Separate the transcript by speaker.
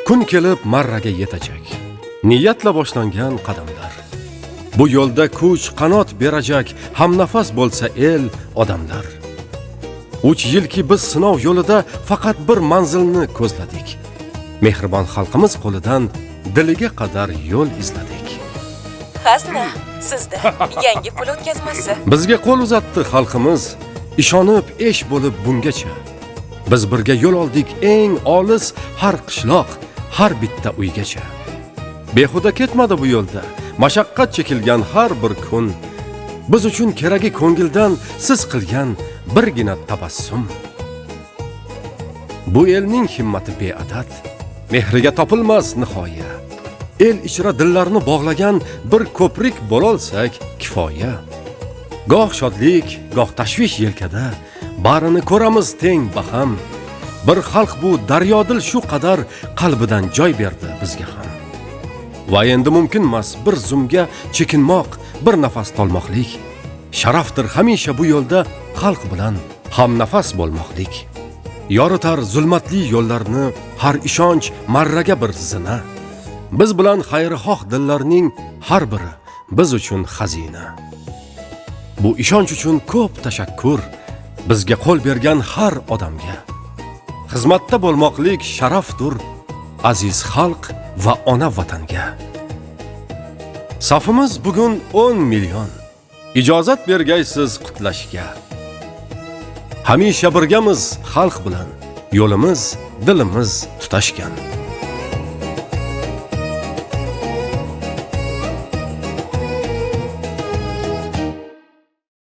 Speaker 1: Kun kelib marraga yetacak. Niyatla boshlangan qadamlar. Bu yo'lda kuch qanot berajak, hamnafas bo'lsa el, odamlar. 3 yilki biz sinov yo'lida faqat bir manzilni ko'zladik. Mehribon xalqimiz qo'lidan diliga qadar yo'l izladik.
Speaker 2: Hasna, sizda yangi pul o'tkazmasi.
Speaker 1: Bizga qo'l uzatdi xalqimiz, ishonib esh bo'lib bungacha. Biz birga yo'l oldik eng olis har qishloq, har bitta uygacha. Behuda ketmadi bu yo'lda, mashaqqat chekilgan har bir kun. Biz uchun keragi ko'ngildan siz qilgan birgina tabassum. Bu elning himmati beadad, mehriga topilmas nihoya. El ichra dillarni bog'lagan bir ko'prik bo'lolsak kifoya. Goh shodlik, goh tashvish yelkada, barini ko'ramiz teng baham. Bir xalq bu daryodil shu qadar qalbidan joy berdi bizga ham. Va endi mumkin emas bir zumga chekinmoq, bir nafas tolmoqlik. Sharafdir hamisha bu yo'lda xalq bilan hamnafas bo'lmoqlik. Yoritar zulmatli yo'llarni har ishonch marraga bir zina. Biz bilan xayrihoh dillarning har biri biz uchun xazina. Bu ishonch uchun ko'p tashakkur bizga qo'l bergan har odamga. Xizmatda bo'lmoqlik sharafdir aziz xalq va ona vatanga. Safimiz bugun 10 million. Ijozat bergaysiz qutlashga. Hamisha birgamiz xalq bilan, yo'limiz, dilimiz tutashgan.